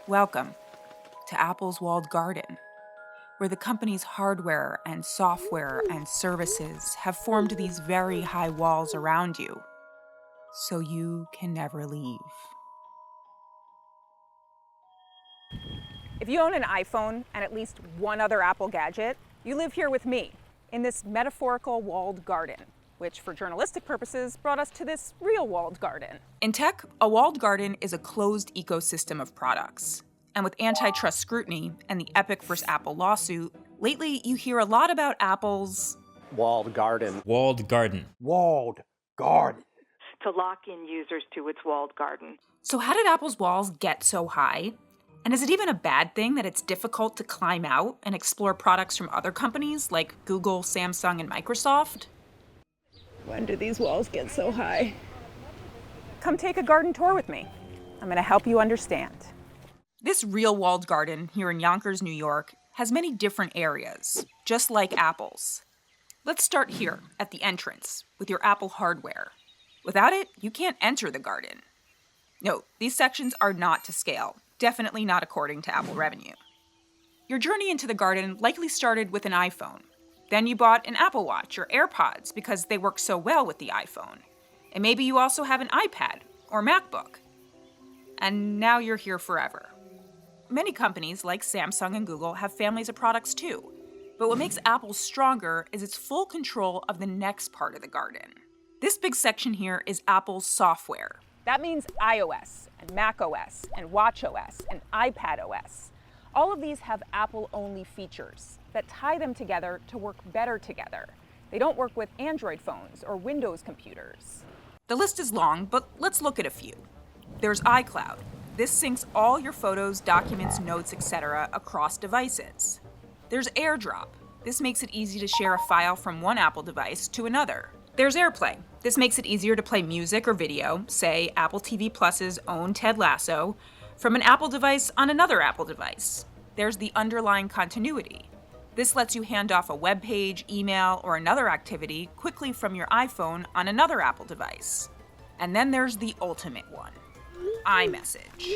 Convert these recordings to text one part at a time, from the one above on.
Welcome to Apple's walled garden, where the company's hardware and software and services have formed these very high walls around you, so you can never leave. If you own an iPhone and at least one other Apple gadget, you live here with me in this metaphorical walled garden, which for journalistic purposes brought us to this real walled garden. In tech, a walled garden is a closed ecosystem of products. And with antitrust scrutiny and the Epic vs. Apple lawsuit, lately you hear a lot about Apple's walled garden. Walled garden. Walled garden. To lock in users to its walled garden. So how did Apple's walls get so high? And is it even a bad thing that it's difficult to climb out and explore products from other companies like Google, Samsung, and Microsoft? When did these walls get so high? Come take a garden tour with me. I'm going to help you understand. This real walled garden here in Yonkers, New York, has many different areas, just like Apple's. Let's start here at the entrance with your Apple hardware. Without it, you can't enter the garden. Note, these sections are not to scale, definitely not according to Apple revenue. Your journey into the garden likely started with an iPhone. Then you bought an Apple Watch or AirPods because they work so well with the iPhone. And maybe you also have an iPad or MacBook. And now you're here forever. Many companies like Samsung and Google have families of products too. But what makes Apple stronger is its full control of the next part of the garden. This big section here is Apple's software. That means iOS and macOS and watchOS and iPadOS. All of these have Apple-only features that tie them together to work better together. They don't work with Android phones or Windows computers. The list is long, but let's look at a few. There's iCloud. This syncs all your photos, documents, notes, etc. across devices. There's AirDrop. This makes it easy to share a file from one Apple device to another. There's AirPlay. This makes it easier to play music or video, say Apple TV Plus's own Ted Lasso, from an Apple device on another Apple device. There's the underlying continuity. This lets you hand off a web page, email, or another activity quickly from your iPhone on another Apple device. And then there's the ultimate one, iMessage.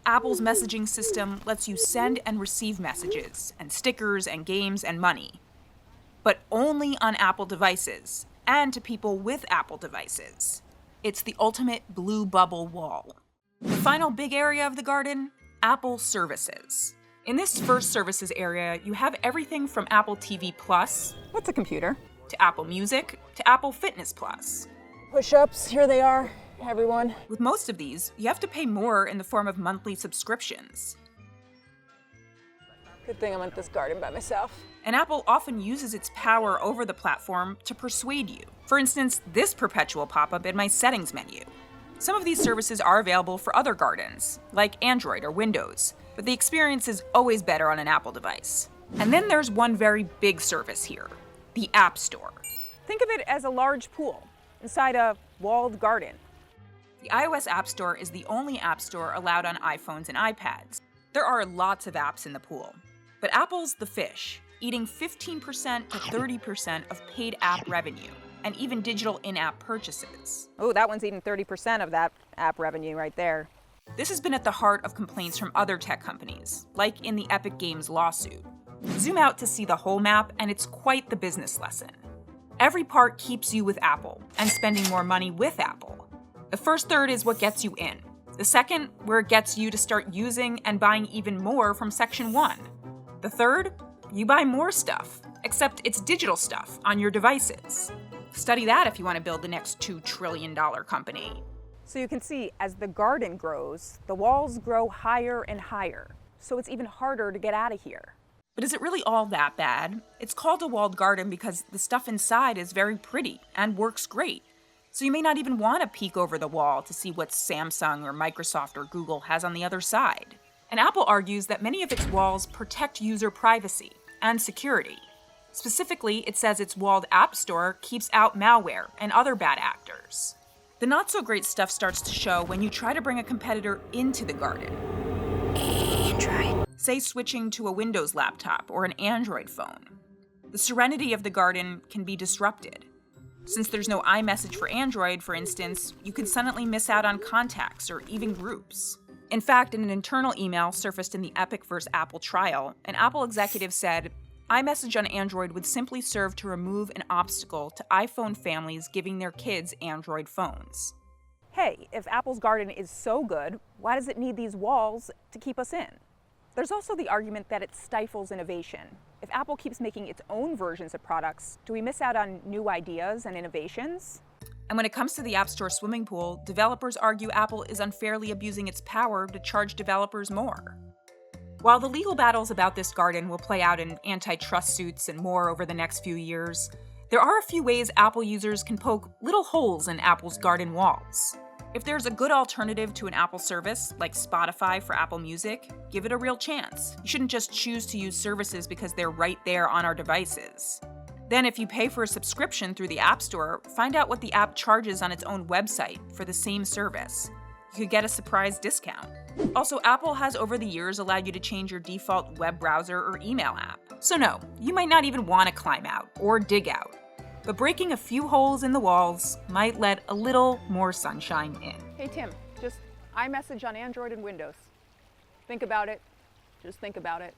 Apple's messaging system lets you send and receive messages, and stickers, and games, and money. But only on Apple devices, and to people with Apple devices. It's the ultimate blue bubble wall. The final big area of the garden, Apple services. In this first services area, you have everything from Apple TV Plus, What's a computer? to Apple Music, to Apple Fitness Plus. Push-ups, here they are, everyone. With most of these, you have to pay more in the form of monthly subscriptions. Good thing I'm at this garden by myself. And Apple often uses its power over the platform to persuade you. For instance, this perpetual pop-up in my settings menu. Some of these services are available for other gardens, like Android or Windows, but the experience is always better on an Apple device. And then there's one very big service here, the App Store. Think of it as a large pool inside a walled garden. The iOS App Store is the only app store allowed on iPhones and iPads. There are lots of apps in the pool, but Apple's the fish, eating 15% to 30% of paid app revenue, and even digital in-app purchases. Oh, that one's eating 30% of that app revenue right there. This has been at the heart of complaints from other tech companies, like in the Epic Games lawsuit. Zoom out to see the whole map, and it's quite the business lesson. Every part keeps you with Apple, and spending more money with Apple. The first third is what gets you in. The second, where it gets you to start using and buying even more from Section 1. The third, you buy more stuff, except it's digital stuff on your devices. Study that if you want to build the next $2 trillion company. So you can see, as the garden grows, the walls grow higher and higher. So it's even harder to get out of here. But is it really all that bad? It's called a walled garden because the stuff inside is very pretty and works great. So you may not even want to peek over the wall to see what Samsung or Microsoft or Google has on the other side. And Apple argues that many of its walls protect user privacy and security. Specifically, it says its walled app store keeps out malware and other bad actors. The not-so-great stuff starts to show when you try to bring a competitor into the garden. Android. Say switching to a Windows laptop or an Android phone. The serenity of the garden can be disrupted. Since there's no iMessage for Android, for instance, you could suddenly miss out on contacts or even groups. In fact, in an internal email surfaced in the Epic vs. Apple trial, an Apple executive said, iMessage on Android would simply serve to remove an obstacle to iPhone families giving their kids Android phones. Hey, if Apple's garden is so good, why does it need these walls to keep us in? There's also the argument that it stifles innovation. If Apple keeps making its own versions of products, do we miss out on new ideas and innovations? And when it comes to the App Store swimming pool, developers argue Apple is unfairly abusing its power to charge developers more. While the legal battles about this garden will play out in antitrust suits and more over the next few years, there are a few ways Apple users can poke little holes in Apple's garden walls. If there's a good alternative to an Apple service, like Spotify for Apple Music, give it a real chance. You shouldn't just choose to use services because they're right there on our devices. Then if you pay for a subscription through the App Store, find out what the app charges on its own website for the same service. You could get a surprise discount. Also, Apple has over the years allowed you to change your default web browser or email app. So no, you might not even want to climb out or dig out. But breaking a few holes in the walls might let a little more sunshine in. Hey Tim, just iMessage on Android and Windows. Think about it. Just think about it.